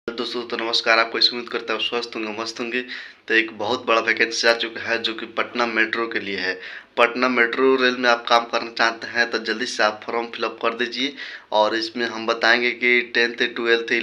दोस्तों तो नमस्कार। आपको इस उम्मीद करता हूँ स्वस्थ होंगे, मस्त होंगे। तो एक बहुत बड़ा वैकेंसी आ चुका है जो कि पटना मेट्रो के लिए है। पटना मेट्रो रेल में आप काम करना चाहते हैं तो जल्दी से आप फॉर्म फिलअप कर दीजिए। और इसमें हम बताएंगे कि 10th 12th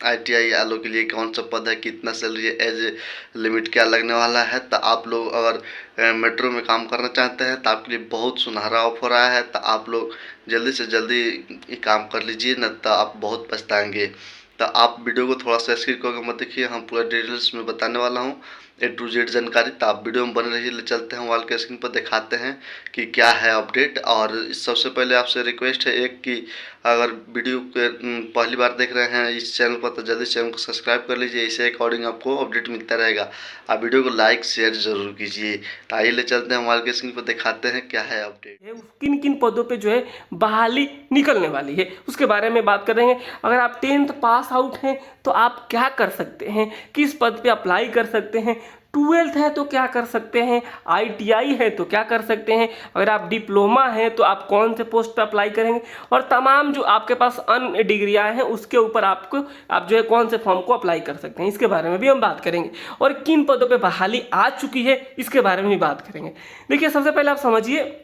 ITI वालों के लिए कौन सा पद है, कितना सैलरी, एज लिमिट क्या लगने वाला है। तो आप लोग अगर मेट्रो में काम करना चाहते हैं तो आपके लिए बहुत सुनहरा ऑफर आया है। तो आप लोग जल्दी से जल्दी ये काम कर लीजिए, न तो आप बहुत पछताएंगे। तो आप वीडियो को थोड़ा सा स्किप करके मत देखिए, हम पूरा डिटेल्स में बताने वाला हूँ, A to Z जानकारी। तो आप वीडियो में बने रहिए। ले चलते हैं वॉल के स्क्रीन पर, दिखाते हैं कि क्या है अपडेट। और सबसे पहले आपसे रिक्वेस्ट है एक कि अगर वीडियो के पहली बार देख रहे हैं इस चैनल पर तो जल्दी चैनल को सब्सक्राइब कर लीजिए। इसे अकॉर्डिंग आपको अपडेट मिलता रहेगा। आप वीडियो को लाइक शेयर जरूर कीजिए। तो आइए ले चलते हैं वॉल के स्क्रीन पर, दिखाते हैं क्या है अपडेट। किन किन पदों पे जो है बहाली निकलने वाली है उसके बारे में बात करेंगे। अगर आप 10th पास आउट हैं तो आप क्या कर सकते हैं, किस पद पे अप्लाई कर सकते हैं, 12th है तो क्या कर सकते हैं, ITI है तो क्या कर सकते हैं, अगर आप डिप्लोमा हैं तो आप कौन से पोस्ट पे अप्लाई करेंगे, और तमाम जो आपके पास अन्य डिग्रियां हैं उसके ऊपर आप जो है कौन से फॉर्म को अप्लाई कर सकते हैं, इसके बारे में भी हम बात करेंगे। और किन पदों पे बहाली आ चुकी है इसके बारे में भी बात करेंगे। देखिए, सबसे पहले आप समझिए,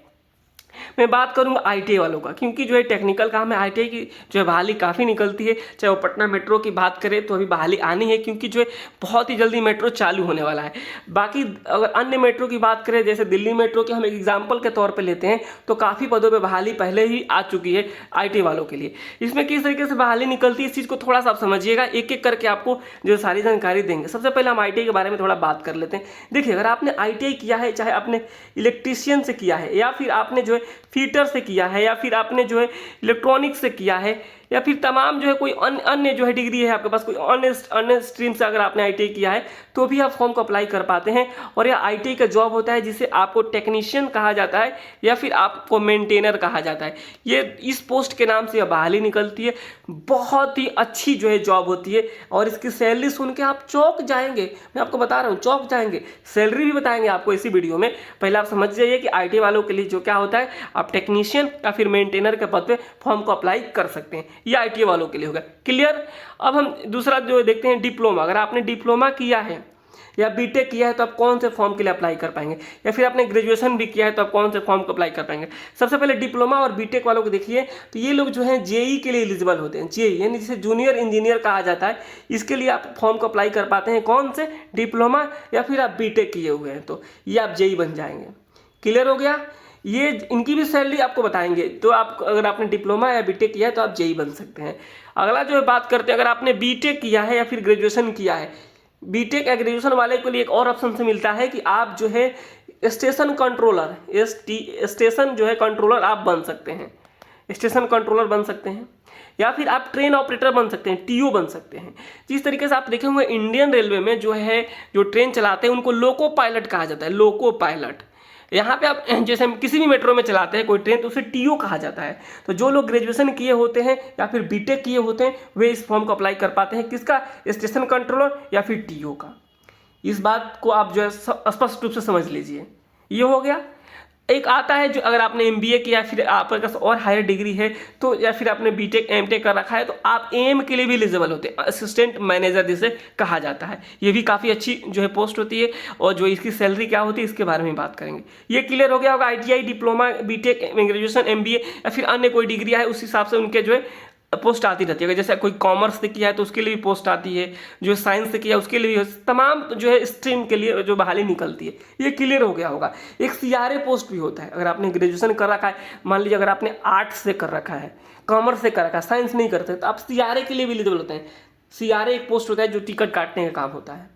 मैं बात करूंगा ITI वालों का, क्योंकि जो है टेक्निकल काम है, ITI की जो है बहाली काफ़ी निकलती है। चाहे वो पटना मेट्रो की बात करें तो अभी बहाली आनी है, क्योंकि जो है बहुत ही जल्दी मेट्रो चालू होने वाला है। बाकी अगर अन्य मेट्रो की बात करें, जैसे दिल्ली मेट्रो के हम एक एग्जाम्पल के तौर पर लेते हैं, तो काफ़ी पदों पर बहाली पहले ही आ चुकी है ITI वालों के लिए। इसमें किस तरीके से बहाली निकलती है इस चीज़ को थोड़ा सा आप समझिएगा, एक एक करके आपको जो सारी जानकारी देंगे। सबसे पहले हम ITI के बारे में थोड़ा बात कर लेते हैं। देखिए, अगर आपने ITI किया है, चाहे आपने इलेक्ट्रीशियन से किया है, या फिर आपने जो है फीटर से किया है, या फिर आपने जो है इलेक्ट्रॉनिक्स से किया है, या फिर तमाम जो है कोई अन्य जो है डिग्री है आपके पास, कोई अन्य स्ट्रीम से अगर आपने ITI किया है तो भी आप फॉर्म को अप्लाई कर पाते हैं। और यह ITI का जॉब होता है जिसे आपको टेक्नीशियन कहा जाता है या फिर आपको मेंटेनर कहा जाता है। ये इस पोस्ट के नाम से यह बहाली निकलती है। बहुत ही अच्छी जो है जॉब होती है, और इसकी सैलरी सुन के आप चौंक जाएंगे। मैं आपको बता रहा हूँ, चौंक जाएंगे। सैलरी भी बताएंगे आपको इसी वीडियो में। पहले आप समझ जाइए कि ITI वालों के लिए जो क्या होता है, आप टेक्नीशियन या फिर मेंटेनर के पद पे फॉर्म को अप्लाई कर सकते हैं। ये ITI वालों के लिए होगा। क्लियर। अब हम दूसरा जो देखते हैं, डिप्लोमा। अगर आपने डिप्लोमा किया है या बीटेक किया है तो आप कौन से फॉर्म के लिए अप्लाई कर पाएंगे, या फिर आपने ग्रेजुएशन भी किया है तो आप कौन से फॉर्म को अप्लाई कर पाएंगे। सबसे पहले डिप्लोमा और बीटेक वालों को देखिए, तो ये लोग जो हैं JEE के लिए एलिजिबल होते हैं। JEE यानी जिसे जूनियर इंजीनियर कहा जाता है, इसके लिए आप फॉर्म को अप्लाई कर पाते हैं। कौन से, डिप्लोमा या फिर आप बीटेक किए हुए हैं तो ये आप JEE बन जाएंगे। क्लियर हो गया। ये इनकी भी सैलरी आपको बताएंगे। तो आप अगर आपने डिप्लोमा या बीटेक किया है तो आप JEE बन सकते हैं। अगला जो है बात करते हैं, अगर आपने बीटेक किया है या फिर ग्रेजुएशन किया है, बीटेक या ग्रेजुएशन वाले के लिए एक और ऑप्शन से मिलता है कि आप जो है स्टेशन कंट्रोलर, स्टेशन जो है कंट्रोलर आप बन सकते हैं। स्टेशन कंट्रोलर बन सकते हैं, या फिर आप ट्रेन ऑपरेटर बन सकते हैं, TO बन सकते हैं। जिस तरीके से आप देखे होंगे इंडियन रेलवे में जो है जो ट्रेन चलाते हैं उनको लोको पायलट कहा जाता है, लोको पायलट। यहाँ पे आप जैसे हम किसी भी मेट्रो में चलाते हैं कोई ट्रेन तो उसे TO कहा जाता है। तो जो लोग ग्रेजुएशन किए होते हैं या फिर बीटेक किए होते हैं वे इस फॉर्म को अप्लाई कर पाते हैं। किसका, स्टेशन कंट्रोलर या फिर TO का। इस बात को आप जो है स्पष्ट रूप से समझ लीजिए। ये हो गया। एक आता है जो अगर आपने MBA किया, फिर आपके पास और हायर डिग्री है तो, या फिर आपने बीटेक MTech कर रखा है तो आप AM के लिए भी एलिजिबल होते हैं, असिस्टेंट मैनेजर जिसे कहा जाता है। ये भी काफ़ी अच्छी जो है पोस्ट होती है, और जो इसकी सैलरी क्या होती है इसके बारे में बात करेंगे। ये क्लियर हो गया होगा। ITI, diploma, BTech, graduation, MBA या फिर अन्य कोई डिग्री है, उस हिसाब से उनके जो है पोस्ट आती रहती है। अगर जैसे कोई कॉमर्स से किया है तो उसके लिए भी पोस्ट आती है, जो साइंस से किया है उसके लिए भी, तमाम जो है स्ट्रीम के लिए जो बहाली निकलती है। ये क्लियर हो गया होगा। एक CRA पोस्ट भी होता है। अगर आपने ग्रेजुएशन कर रखा है, मान लीजिए अगर आपने आर्ट्स से कर रखा है, कॉमर्स से कर रखा है, साइंस नहीं करते तो आप CRA के लिए भी एलिजिबल होते हैं। CRA एक पोस्ट होता है जो टिकट काटने का काम होता है।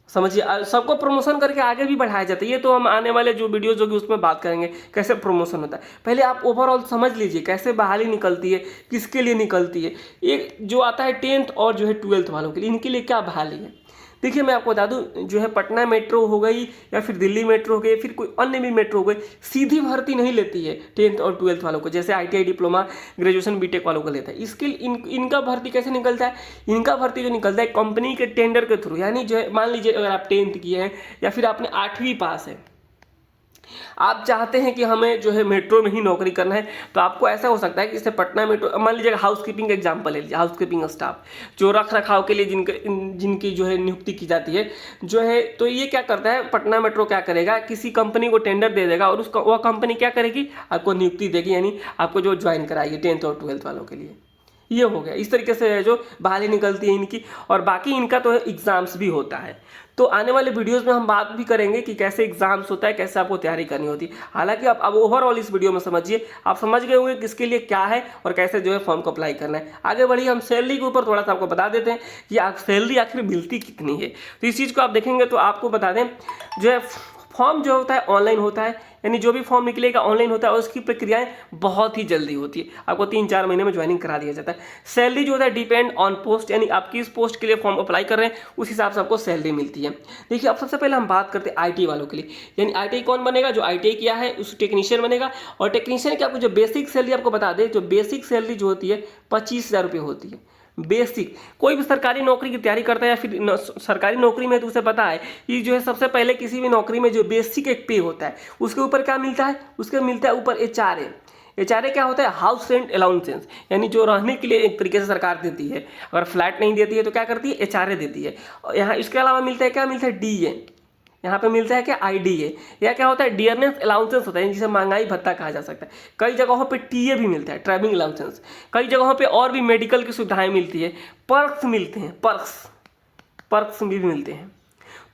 समझिए, सबको प्रमोशन करके आगे भी बढ़ाया जाता है। ये तो हम आने वाले जो वीडियोज होगी उसमें बात करेंगे कैसे प्रमोशन होता है। पहले आप ओवरऑल समझ लीजिए कैसे बहाली निकलती है, किसके लिए निकलती है। एक जो आता है 10th और जो है 12th वालों के लिए, इनके लिए क्या बहाली है। देखिए, मैं आपको बता दूं, जो है पटना मेट्रो हो गई या फिर दिल्ली मेट्रो हो गई, फिर कोई अन्य भी मेट्रो हो गई, सीधी भर्ती नहीं लेती है 10th और 12th वालों को, जैसे ITI, डिप्लोमा, ग्रेजुएशन, बीटेक वालों को लेता है। इसके इनका भर्ती कैसे निकलता है, इनका भर्ती जो निकलता है कंपनी के टेंडर के थ्रू। यानी जो है मान लीजिए अगर आप 10th किए हैं या फिर आपने 8वीं पास है, आप चाहते हैं कि हमें जो है मेट्रो में ही नौकरी करना है, तो आपको ऐसा हो सकता है कि जैसे पटना मेट्रो, मान लीजिए हाउस कीपिंग एग्जाम्पल ले लीजिए, हाउस कीपिंग स्टाफ जो रख रखाव के लिए जिनकी जो है नियुक्ति की जाती है जो है, तो ये क्या करता है, पटना मेट्रो क्या करेगा, किसी कंपनी को टेंडर दे देगा और वह कंपनी क्या करेगी, आपको नियुक्ति देगी, यानी आपको जो ज्वाइन कराएगी 10th और 12th वालों के लिए। ये हो गया। इस तरीके से जो बहाली निकलती है इनकी, और बाकी इनका तो एग्ज़ाम्स भी होता है। तो आने वाले वीडियोस में हम बात भी करेंगे कि कैसे एग्जाम्स होता है, कैसे आपको तैयारी करनी होती है। हालांकि आप अब ओवरऑल इस वीडियो में समझिए, आप समझ गए होंगे किसके लिए क्या है और कैसे जो है फॉर्म को अप्लाई करना है। आगे बढ़िए, हम सैलरी के ऊपर थोड़ा सा आपको बता देते हैं कि आप सैलरी आखिर मिलती कितनी है। तो इस चीज़ को आप देखेंगे तो आपको बता दें, जो है फॉर्म जो होता है ऑनलाइन होता है, यानी जो भी फॉर्म निकलेगा ऑनलाइन होता है और उसकी प्रक्रियाएं बहुत ही जल्दी होती है। आपको 3-4 महीने में ज्वाइनिंग करा दिया जाता है। सैलरी जो होता है डिपेंड ऑन पोस्ट, यानी आप किस पोस्ट के लिए फॉर्म अप्लाई कर रहे हैं उस हिसाब से आपको सैलरी मिलती है। देखिए, अब सबसे पहले हम बात करते हैं आईटी वालों के लिए, यानी आईटी कौन बनेगा, जो आईटी किया है उस टेक्नीशियन बनेगा। और टेक्नीशियन की आपको जो बेसिक सैलरी आपको बता दें, जो बेसिक सैलरी जो होती है 25,000 रुपये होती है। बेसिक, कोई भी सरकारी नौकरी की तैयारी करता है या फिर सरकारी नौकरी में, तो उसे पता है कि जो है सबसे पहले किसी भी नौकरी में जो बेसिक एक पे होता है उसके ऊपर क्या मिलता है, उसके मिलता है ऊपर HRA। HRA क्या होता है, हाउस रेंट अलाउंसेंस, यानी जो रहने के लिए एक तरीके से सरकार देती है। अगर फ्लैट नहीं देती है तो क्या करती है, HRA देती है। और यहाँ इसके अलावा मिलता है क्या, मिलता है DA, यहाँ पे मिलता है क्या, IDA। या क्या होता है, डियरनेस अलाउंसेंस होता है जिसे महंगाई भत्ता कहा जा सकता है। कई जगहों पे TA भी मिलता है, ट्रैवलिंग अलाउंसेंस। कई जगहों पे और भी मेडिकल की सुविधाएं मिलती है, पर्क्स मिलते हैं, पर्क्स भी मिलते हैं।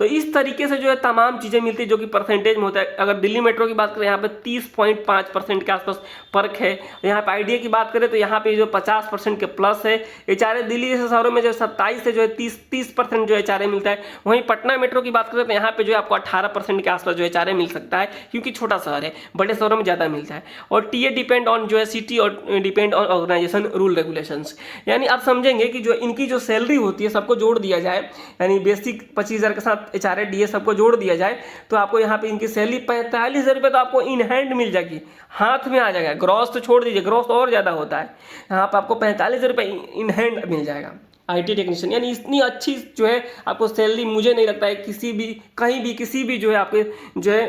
तो इस तरीके से जो है तमाम चीज़ें मिलती है जो कि परसेंटेज में होता है। अगर दिल्ली मेट्रो की बात करें, यहाँ पे 30.5% के आसपास पर्क है। यहाँ पे IDA की बात करें तो यहाँ पे जो 50% के प्लस है। HRA दिल्ली जैसे शहरों में जो 27 से जो है 30% जो HRA मिलता है। वहीं पटना मेट्रो की बात करें तो यहाँ पे जो है आपको 18% के आसपास जो HRA मिल सकता है, क्योंकि छोटा शहर है, बड़े शहरों में ज़्यादा मिलता है। और TA डिपेंड ऑन जो है सिटी और depend on organisation rule regulations. यानी आप समझेंगे कि जो इनकी जो सैलरी होती है सबको जोड़ दिया जाए, यानी बेसिक 25,000 के साथ HRA DA सबको जोड़ दिया जाए तो आपको यहाँ पे इनकी सैलरी 45,000 रुपये तो आपको इन हैंड मिल जाएगी, हाथ में आ जाएगा। ग्रॉस तो छोड़ दीजिए, ग्रॉस तो और ज़्यादा होता है। यहाँ पर आपको 45,000 रुपये इन हैंड मिल जाएगा IT टेक्नीशियन। यानी इतनी अच्छी जो है आपको सैलरी मुझे नहीं लगता है किसी भी कहीं भी किसी भी जो है आपके जो है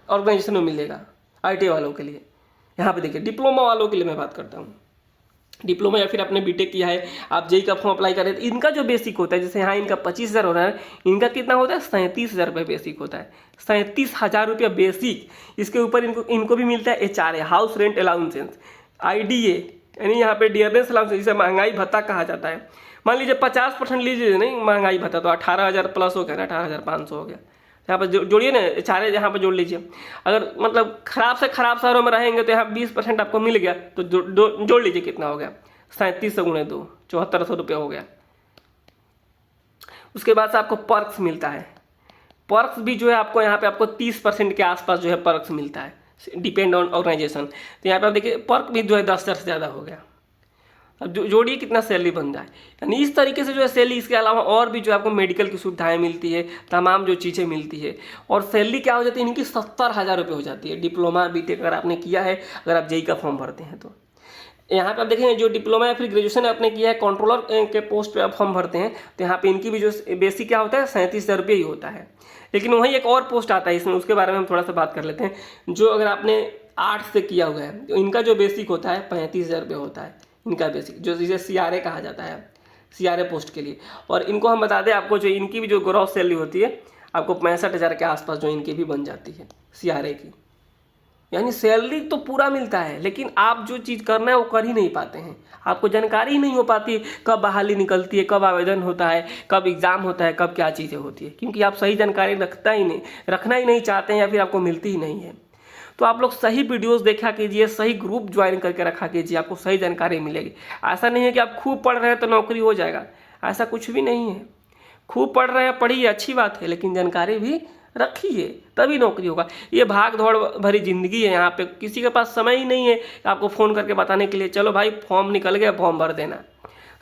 ऑर्गेनाइजेशन में मिलेगा IT वालों के लिए। यहाँ पे देखिए, डिप्लोमा वालों के लिए मैं बात करता हूँ, डिप्लोमा या फिर आपने BTech किया है, आप JEE का फॉर्म अप्लाई कर रहे हैं, इनका जो बेसिक होता है, जैसे यहाँ इनका 25,000 हो रहा है, इनका कितना होता है, 37,000 रुपये बेसिक होता है। 37,000 रुपये बेसिक। इसके ऊपर इनको भी मिलता है HRA, हाउस रेंट अलाउंसेंस, IDA, यानी यहाँ पे डियरनेस अलाउंसेंस, जिसे महंगाई भत्ता कहा जाता है। मान लीजिए 50% लीजिए नहीं महंगाई भत्ता, तो 18,000 प्लस हो गया ना, 18,500 हो गया। यहाँ पर जोड़िए ना, HRA यहाँ पर जोड़ लीजिए। अगर मतलब खराब से खराब शहरों में रहेंगे तो यहाँ 20% आपको मिल गया, तो जोड़ लीजिए कितना हो गया, 37 से गुणे 2, 7400 रुपये हो गया। उसके बाद से आपको पर्क्स मिलता है। पर्क्स भी जो है आपको यहाँ पे आपको 30% के आसपास जो है पर्क्स मिलता है, डिपेंड ऑन ऑर्गेनाइजेशन। तो यहाँ पे आप देखिए पर्क भी जो है 10,000 से ज़्यादा हो गया। अब जोड़िए कितना सैलरी बन जाए। यानी इस तरीके से जो है सैलरी, इसके अलावा और भी जो है आपको मेडिकल की सुविधाएं मिलती है, तमाम जो चीज़ें मिलती है। और सैलरी क्या हो जाती है इनकी, 70,000 रुपये हो जाती है। डिप्लोमा BTech अगर आपने किया है, अगर आप JEE का फॉर्म भरते हैं तो यहाँ पे आप देखेंगे जो डिप्लोमा या फिर ग्रेजुएशन आपने किया है, कंट्रोलर के पोस्ट पे आप फॉर्म भरते हैं, तो यहाँ पे इनकी भी जो बेसिक क्या होता है 37,000 रुपये ही होता है। लेकिन वहीं एक और पोस्ट आता है इसमें, उसके बारे में हम थोड़ा सा बात कर लेते हैं। जो अगर आपने आर्ट्स से किया हुआ है तो इनका जो बेसिक होता है 35,000 रुपये होता है इनका बेसिक, जो जिसे CRA कहा जाता है, CRA पोस्ट के लिए। और इनको हम बता दें आपको, जो इनकी भी जो ग्रॉस सैलरी होती है आपको 65,000 के आसपास जो इनकी भी बन जाती है CRA की। यानी सैलरी तो पूरा मिलता है, लेकिन आप जो चीज़ करना है वो कर ही नहीं पाते हैं। आपको जानकारी ही नहीं हो पाती कब बहाली निकलती है, कब आवेदन होता है, कब एग्ज़ाम होता है, कब क्या चीज़ें होती है, क्योंकि आप सही जानकारी रखना ही नहीं चाहते हैं या फिर आपको मिलती ही नहीं है। तो आप लोग सही वीडियोस देखा कीजिए, सही ग्रुप ज्वाइन करके रखा कीजिए, आपको सही जानकारी मिलेगी। ऐसा नहीं है कि आप खूब पढ़ रहे हैं तो नौकरी हो जाएगा, ऐसा कुछ भी नहीं है। खूब पढ़ रहे हैं, पढ़िए, अच्छी बात है, लेकिन जानकारी भी रखिए तभी नौकरी होगा। ये भाग दौड़ भरी ज़िंदगी है, यहाँ पे किसी के पास समय ही नहीं है आपको फ़ोन करके बताने के लिए चलो भाई फॉर्म निकल गया, फॉर्म भर देना।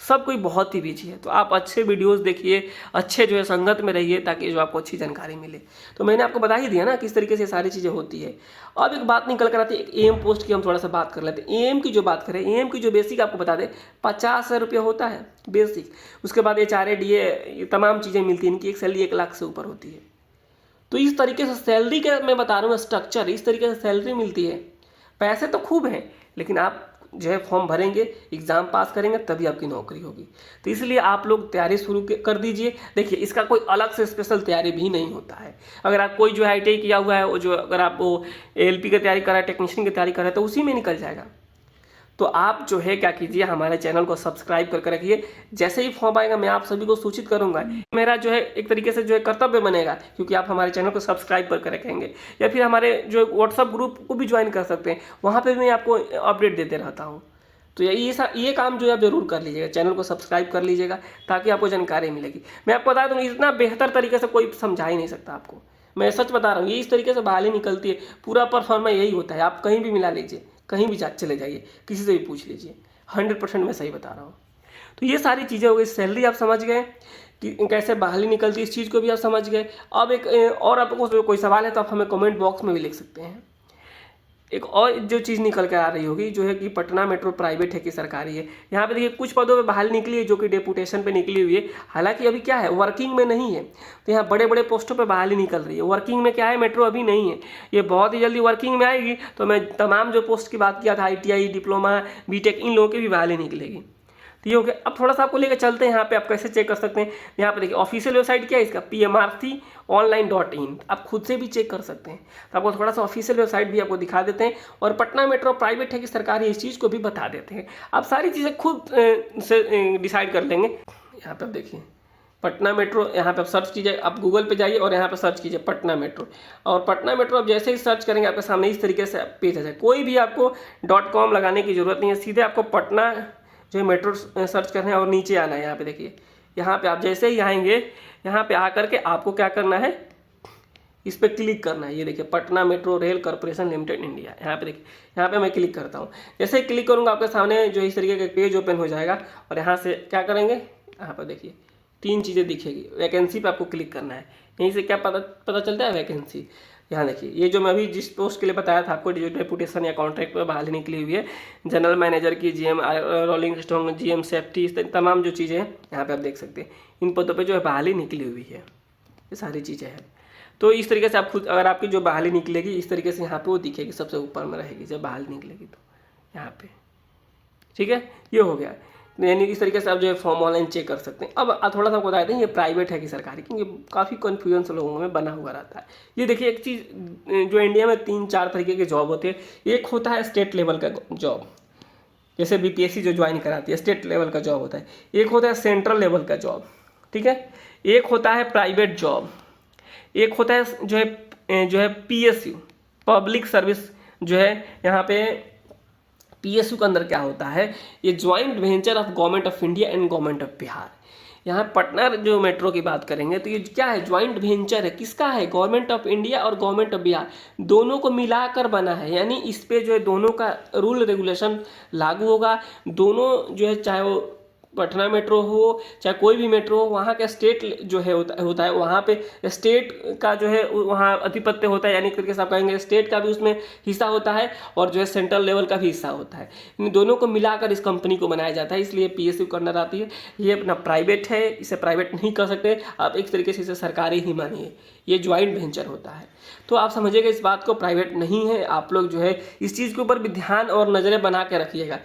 सब कोई बहुत ही बिजी है। तो आप अच्छे वीडियोस देखिए, अच्छे जो है संगत में रहिए, ताकि जो आपको अच्छी जानकारी मिले। तो मैंने आपको बता ही दिया ना किस तरीके से सारी चीज़ें होती है। अब एक बात निकल कर आती है, एक AM पोस्ट की हम थोड़ा सा बात कर लेते हैं। AM की जो बात करें, AM की जो बेसिक आपको बता दें 50,000 रुपये होता है बेसिक। उसके बाद HRA DA तमाम चीज़ें मिलती हैं, इनकी एक सैलरी 1 लाख से ऊपर होती है। तो इस तरीके से सैलरी का मैं बता रहा हूँ स्ट्रक्चर, इस तरीके से सैलरी मिलती है। पैसे तो खूब हैं, लेकिन आप जो है फॉर्म भरेंगे, एग्ज़ाम पास करेंगे, तभी आपकी नौकरी होगी। तो इसलिए आप लोग तैयारी शुरू कर दीजिए। देखिए, इसका कोई अलग से स्पेशल तैयारी भी नहीं होता है। अगर आप कोई जो है ITI किया हुआ है, वो जो अगर आप वो ALP की तैयारी कर रहे हैं, टेक्नीशियन की तैयारी कर रहे हैं, तो उसी में निकल जाएगा। तो आप जो है क्या कीजिए, हमारे चैनल को सब्सक्राइब करके रखिए। जैसे ही फॉर्म आएगा मैं आप सभी को सूचित करूंगा। मेरा जो है एक तरीके से जो है कर्तव्य बनेगा, क्योंकि आप हमारे चैनल को सब्सक्राइब करके रखेंगे। या फिर हमारे जो व्हाट्सअप ग्रुप को भी ज्वाइन कर सकते हैं, वहाँ पर मैं आपको अपडेट देते रहता हूँ। तो ये काम जो है आप जरूर कर लीजिएगा, चैनल को सब्सक्राइब कर लीजिएगा, ताकि आपको जानकारी मिलेगी। मैं आपको बता दूँ, इतना बेहतर तरीके से कोई समझा ही नहीं सकता आपको, मैं सच बता रहा हूँ। ये इस तरीके से बहाली निकलती है, पूरा परफॉर्मा यही होता है। आप कहीं भी मिला लीजिए, कहीं भी चले जाइए, किसी से भी पूछ लीजिए, 100% मैं सही बता रहा हूँ। तो ये सारी चीज़ें हो गई। सैलरी आप समझ गए कि कैसे बहाली निकलती है, इस चीज़ को भी आप समझ गए। अब एक और आपको कोई सवाल है तो आप हमें कमेंट बॉक्स में भी लिख सकते हैं। एक और जो चीज़ निकल कर आ रही होगी, जो है कि पटना मेट्रो प्राइवेट है कि सरकारी है। यहाँ पे देखिए कुछ पदों पे बहाली निकली है, जो कि डेपुटेशन पे निकली हुई है। हालांकि अभी क्या है, वर्किंग में नहीं है। तो यहाँ बड़े बड़े पोस्टों पे बहाली निकल रही है। वर्किंग में क्या है, मेट्रो अभी नहीं है, ये बहुत ही जल्दी वर्किंग में आएगी। तो मैं तमाम जो पोस्ट की बात किया था, ITI, डिप्लोमा, BTech, इन लोगों की भी बहाली निकलेगी। तो ये हो गया। अब थोड़ा सा आपको लेकर चलते हैं, यहाँ पे आप कैसे चेक कर सकते हैं। यहाँ पे देखिए ऑफिशियल वेबसाइट क्या है इसका, PMRConline.in, आप खुद से भी चेक कर सकते हैं। तो आपको थोड़ा सा ऑफिशियल वेबसाइट भी आपको दिखा देते हैं, और पटना मेट्रो प्राइवेट है कि सरकारी, इस चीज़ को भी बता देते हैं। आप सारी चीज़ें खुद से डिसाइड कर लेंगे। यहाँ पर आप देखिए पटना मेट्रो, यहाँ पे आप सर्च कीजिए, आप गूगल पे जाइए और यहाँ पे सर्च कीजिए पटना मेट्रो। और पटना मेट्रो आप जैसे ही सर्च करेंगे, आपके सामने इस तरीके से पेज आ जाए। कोई भी आपको .com लगाने की जरूरत नहीं है, सीधे आपको पटना जो मेट्रो सर्च करना है और नीचे आना है। यहाँ पे देखिए, यहाँ पे आप जैसे ही आएंगे, यहाँ पे आकर के आपको क्या करना है, इस पर क्लिक करना है। ये देखिए Patna metro rail corporation limited India, यहाँ पे देखिए, यहाँ पे मैं क्लिक करता हूँ। जैसे ही क्लिक करूँगा, आपके सामने जो इस तरीके का पेज ओपन हो जाएगा। और यहाँ से क्या करेंगे, यहाँ पर देखिए 3 चीज़ें दिखेगी। वैकेंसी पे आपको क्लिक करना है। यहीं से क्या पता चलता है, वैकेंसी। यहाँ देखिए, ये जो मैं अभी जिस पोस्ट के लिए बताया था आपको, जो डेपुटेशन या कॉन्ट्रैक्ट पर बहाली निकली हुई है, जनरल मैनेजर की, GM rolling stock, GM safety, तमाम जो चीज़ें हैं यहाँ पे आप देख सकते हैं। इन पदों पे जो है बहाली निकली हुई है, ये सारी चीज़ें हैं। तो इस तरीके से आप खुद, अगर आपकी जो बहाली निकलेगी, इस तरीके से यहाँ पे वो दिखेगी, सबसे ऊपर में रहेगी जब बहाली निकलेगी तो यहाँ पे। ठीक है, ये हो गया। यानी इस तरीके से आप जो है फॉर्म ऑनलाइन चेक कर सकते हैं। अब थोड़ा सा आपको बता दें ये प्राइवेट है कि सरकारी, क्योंकि काफ़ी कन्फ्यूजन से लोगों में बना हुआ रहता है। ये देखिए, एक चीज़ जो इंडिया में 3-4 तरीके के जॉब होते हैं। एक होता है स्टेट लेवल का जॉब, जैसे BPSC जो ज्वाइन कराती है, स्टेट लेवल का जॉब होता है। एक होता है सेंट्रल लेवल का जॉब, ठीक है। एक होता है प्राइवेट जॉब। एक होता है जो है PSU, पब्लिक सर्विस, जो है यहाँ पे PSU के अंदर क्या होता है, ये joint venture of government of India and government of Bihar. यहाँ पटना जो मेट्रो की बात करेंगे तो ये क्या है, ज्वाइंट वेंचर है। किसका है, गवर्नमेंट ऑफ इंडिया और गवर्नमेंट ऑफ बिहार, दोनों को मिलाकर बना है। यानी इस पे जो है दोनों का रूल रेगुलेशन लागू होगा। दोनों जो है, चाहे वो पटना मेट्रो हो चाहे कोई भी मेट्रो हो, वहाँ का स्टेट जो है होता है, वहाँ पे स्टेट का जो है वहाँ आधिपत्य होता है। यानी एक तरीके से आप कहेंगे स्टेट का भी उसमें हिस्सा होता है, और जो है सेंट्रल लेवल का भी हिस्सा होता है। इन दोनों को मिलाकर इस कंपनी को बनाया जाता है, इसलिए PSU करना आती है। ये अपना प्राइवेट है, इसे प्राइवेट नहीं कर सकते आप, एक तरीके से इसे सरकारी ही मानिए। ये ज्वाइंट वेंचर होता है। तो आप समझिएगा इस बात को, प्राइवेट नहीं है। आप लोग जो है इस चीज़ के ऊपर भी ध्यान और नज़रें बना के रखिएगा।